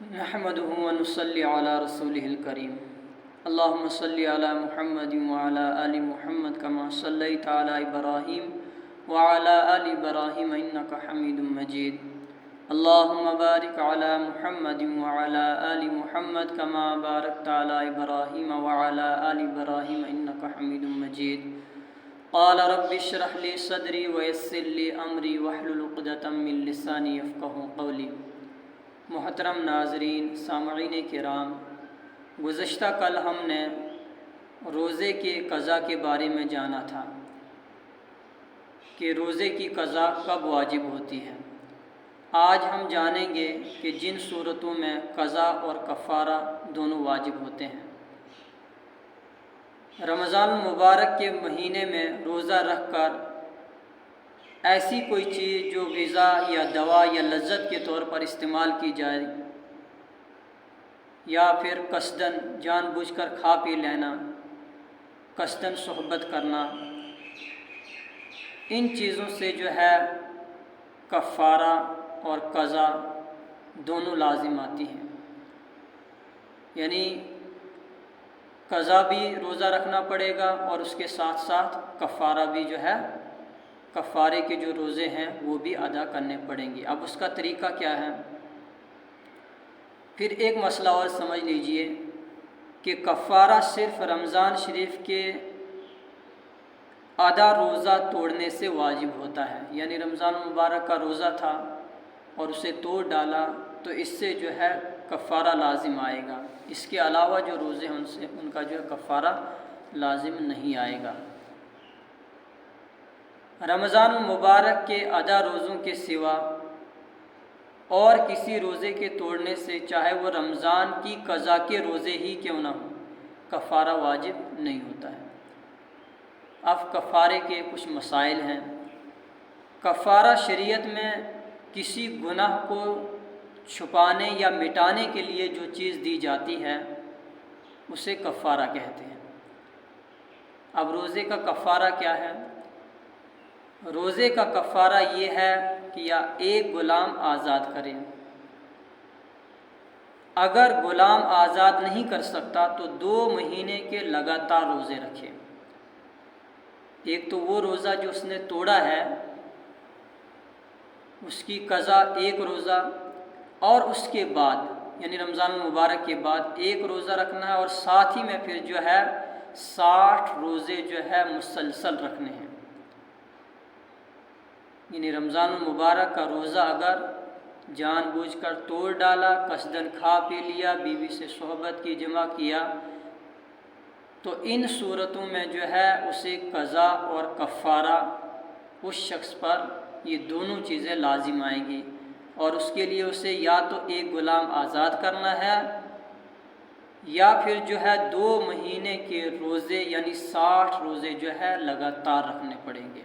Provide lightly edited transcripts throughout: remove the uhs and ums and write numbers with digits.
نحمده ونصلي على رسوله الكريم اللهم صل على محمد وعلى آل محمد كما صليت على إبراهيم وعلى آل إبراهيم إنك حميد مجيد اللهم بارك على محمد وعلى آل محمد كما باركت على إبراهيم وعلى آل إبراهيم إنك حميد مجيد قال رب اشرح لي صدري ويسر لي أمري واحلل عقدة من لساني يفقهوا قولي۔ محترم ناظرین، سامعین کرام، گزشتہ کل ہم نے روزے کے قضا کے بارے میں جانا تھا کہ روزے کی قضا کب واجب ہوتی ہے۔ آج ہم جانیں گے کہ جن صورتوں میں قضا اور کفارہ دونوں واجب ہوتے ہیں۔ رمضان المبارک کے مہینے میں روزہ رکھ کر ایسی کوئی چیز جو غذا یا دوا یا لذت کے طور پر استعمال کی جائے، یا پھر قصداً جان بوجھ کر کھا پی لینا، قصداً صحبت کرنا، ان چیزوں سے جو ہے کفارہ اور قضا دونوں لازم آتی ہیں۔ یعنی قضا بھی روزہ رکھنا پڑے گا اور اس کے ساتھ ساتھ کفارہ بھی جو ہے، کفارے کے جو روزے ہیں وہ بھی ادا کرنے پڑیں گے۔ اب اس کا طریقہ کیا ہے؟ پھر ایک مسئلہ اور سمجھ لیجئے کہ کفارہ صرف رمضان شریف کے آدھا روزہ توڑنے سے واجب ہوتا ہے۔ یعنی رمضان مبارک کا روزہ تھا اور اسے توڑ ڈالا تو اس سے جو ہے کفارہ لازم آئے گا۔ اس کے علاوہ جو روزے ہیں ان کا جو ہے کفارہ لازم نہیں آئے گا۔ رمضان المبارک کے آدھا روزوں کے سوا اور کسی روزے کے توڑنے سے، چاہے وہ رمضان کی قضا کے روزے ہی کیوں نہ ہوں، کفارہ واجب نہیں ہوتا ہے۔ اب کفارے کے کچھ مسائل ہیں۔ کفارہ شریعت میں کسی گناہ کو چھپانے یا مٹانے کے لیے جو چیز دی جاتی ہے اسے کفارہ کہتے ہیں۔ اب روزے کا کفارہ کیا ہے؟ روزے کا کفارہ یہ ہے کہ یا ایک غلام آزاد کرے۔ اگر غلام آزاد نہیں کر سکتا تو 2 مہینے کے لگاتار روزے رکھے۔ ایک تو وہ روزہ جو اس نے توڑا ہے اس کی قضا 1 روزہ، اور اس کے بعد یعنی رمضان المبارک کے بعد 1 روزہ رکھنا ہے، اور ساتھ ہی میں پھر جو ہے 60 روزے جو ہے مسلسل رکھنے ہیں۔ یعنی رمضان المبارک کا روزہ اگر جان بوجھ کر توڑ ڈالا، قصداً کھا پی لیا، بیوی سے صحبت کی، جمع کیا، تو ان صورتوں میں جو ہے اسے قضا اور کفارہ اس شخص پر یہ دونوں چیزیں لازم آئیں گی، اور اس کے لیے اسے یا تو ایک غلام آزاد کرنا ہے یا پھر جو ہے 2 مہینے کے روزے یعنی 60 روزے جو ہے لگاتار رکھنے پڑیں گے۔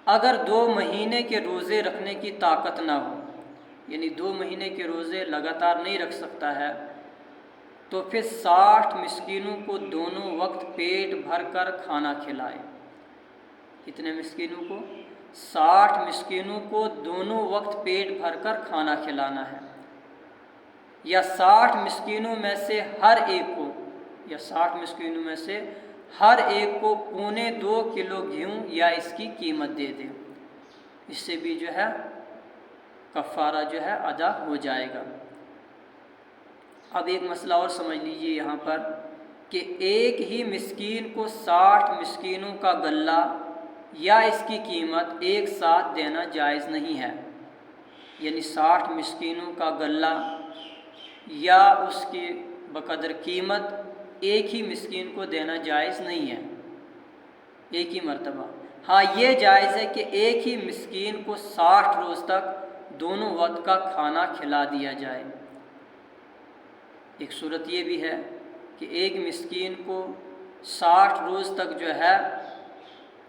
اگر 2 مہینے کے روزے رکھنے کی طاقت نہ ہو، یعنی 2 مہینے کے روزے لگاتار نہیں رکھ سکتا ہے، تو پھر 60 مسکینوں کو دونوں وقت پیٹ بھر کر کھانا کھلائے۔ کتنے مسکینوں کو؟ 60 مسکینوں کو دونوں وقت پیٹ بھر کر کھانا کھلانا ہے، یا 60 مسکینوں میں سے ہر ایک کو، یا 60 مسکینوں میں سے ہر ایک کو 2.25 کلو گیہوں یا اس کی قیمت دے دیں۔ اس سے بھی جو ہے کفارہ جو ہے ادا ہو جائے گا۔ اب ایک مسئلہ اور سمجھ لیجئے یہاں پر کہ ایک ہی مسکین کو 60 مسکینوں کا غلہ یا اس کی قیمت ایک ساتھ دینا جائز نہیں ہے۔ یعنی 60 مسکینوں کا غلہ یا اس کی بقدر قیمت ایک ہی مسکین کو دینا جائز نہیں ہے ایک ہی مرتبہ۔ ہاں یہ جائز ہے کہ ایک ہی مسکین کو 60 روز تک دونوں وقت کا کھانا کھلا دیا جائے۔ ایک صورت یہ بھی ہے کہ ایک مسکین کو 60 روز تک جو ہے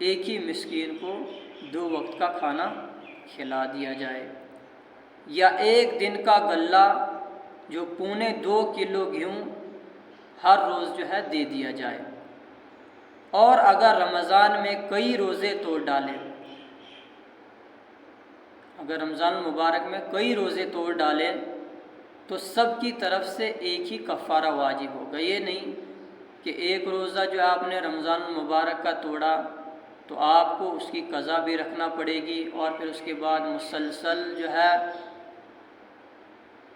ایک ہی مسکین کو 2 وقت کا کھانا کھلا دیا جائے، یا ایک دن کا غلہ جو 2.25 کلو گیہوں ہر روز جو ہے دے دیا جائے۔ اور اگر رمضان میں کئی روزے توڑ ڈالے، اگر رمضان المبارک میں کئی روزے توڑ ڈالیں تو سب کی طرف سے ایک ہی کفارہ واجب ہوگا۔ یہ نہیں کہ ایک روزہ جو آپ نے رمضان المبارک کا توڑا تو آپ کو اس کی قضا بھی رکھنا پڑے گی، اور پھر اس کے بعد مسلسل جو ہے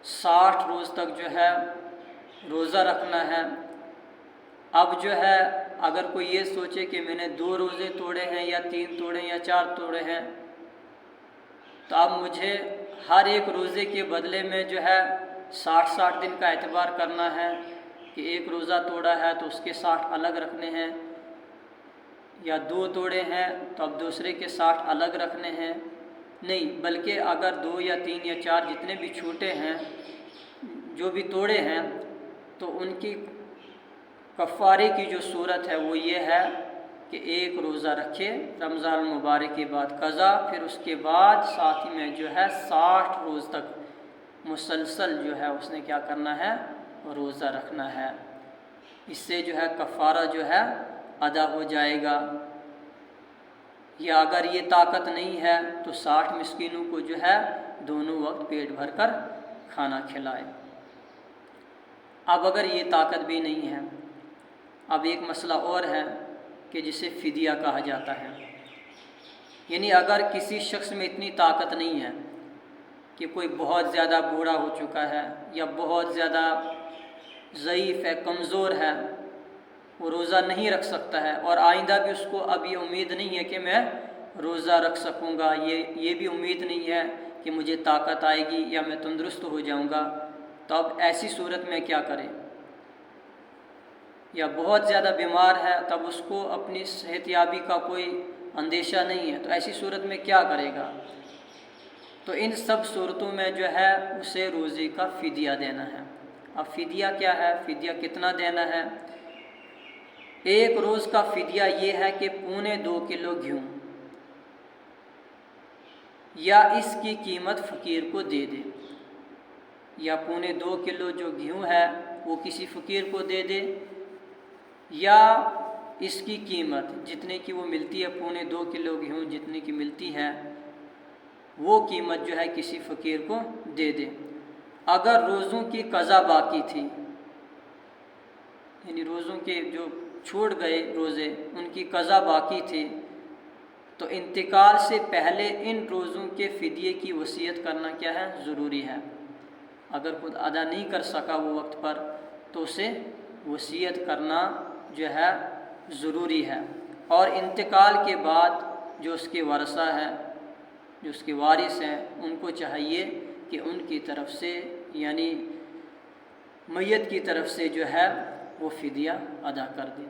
60 روز تک جو ہے روزہ رکھنا ہے۔ اب جو ہے اگر کوئی یہ سوچے کہ میں نے 2 روزے توڑے ہیں یا 3 توڑے ہیں یا 4 توڑے ہیں، تو اب مجھے ہر ایک روزے کے بدلے میں جو ہے 60 دن کا اعتبار کرنا ہے کہ ایک روزہ توڑا ہے تو اس کے 60 الگ رکھنے ہیں، یا 2 توڑے ہیں تو اب دوسرے کے 60 الگ رکھنے ہیں۔ نہیں، بلکہ اگر 2 یا 3 یا 4 جتنے بھی چھوٹے ہیں جو بھی توڑے ہیں تو ان کی کفارے کی جو صورت ہے وہ یہ ہے کہ ایک روزہ رکھے رمضان المبارک کے بعد قضا، پھر اس کے بعد ساتھ ہی میں جو ہے 60 روز تک مسلسل جو ہے اس نے کیا کرنا ہے، روزہ رکھنا ہے۔ اس سے جو ہے کفارہ جو ہے ادا ہو جائے گا۔ یا اگر یہ طاقت نہیں ہے تو 60 مسکینوں کو جو ہے دونوں وقت پیٹ بھر کر کھانا کھلائے۔ اب اگر یہ طاقت بھی نہیں ہے، اب ایک مسئلہ اور ہے کہ جسے فدیہ کہا جاتا ہے۔ یعنی اگر کسی شخص میں اتنی طاقت نہیں ہے کہ کوئی بہت زیادہ بوڑھا ہو چکا ہے یا بہت زیادہ ضعیف ہے، کمزور ہے، وہ روزہ نہیں رکھ سکتا ہے، اور آئندہ بھی اس کو اب یہ امید نہیں ہے کہ میں روزہ رکھ سکوں گا، یہ بھی امید نہیں ہے کہ مجھے طاقت آئے گی یا میں تندرست ہو جاؤں گا، تو اب ایسی صورت میں کیا کرے؟ یا بہت زیادہ بیمار ہے، تب اس کو اپنی صحت یابی کا کوئی اندیشہ نہیں ہے، تو ایسی صورت میں کیا کرے گا؟ تو ان سب صورتوں میں جو ہے اسے روزے کا فدیہ دینا ہے۔ اب فدیہ کیا ہے؟ فدیہ کتنا دینا ہے؟ ایک روز کا فدیہ یہ ہے کہ 2.25 کلو گیہوں یا اس کی قیمت فقیر کو دے دے، یا 2.25 کلو جو گیہوں ہے وہ کسی فقیر کو دے دے، یا اس کی قیمت جتنے کی وہ ملتی ہے 2.25 کلو گیہوں جتنے کی ملتی ہے وہ قیمت جو ہے کسی فقیر کو دے دے۔ اگر روزوں کی قضا باقی تھی، یعنی روزوں کے جو چھوڑ گئے روزے ان کی قضا باقی تھی، تو انتقال سے پہلے ان روزوں کے فدیے کی وصیت کرنا کیا ہے؟ ضروری ہے۔ اگر خود ادا نہیں کر سکا وہ وقت پر تو اسے وصیت کرنا جو ہے ضروری ہے، اور انتقال کے بعد جو اس کے ورثہ ہیں، جو اس کے وارث ہیں، ان کو چاہیے کہ ان کی طرف سے یعنی میت کی طرف سے جو ہے وہ فدیہ ادا کر دیں۔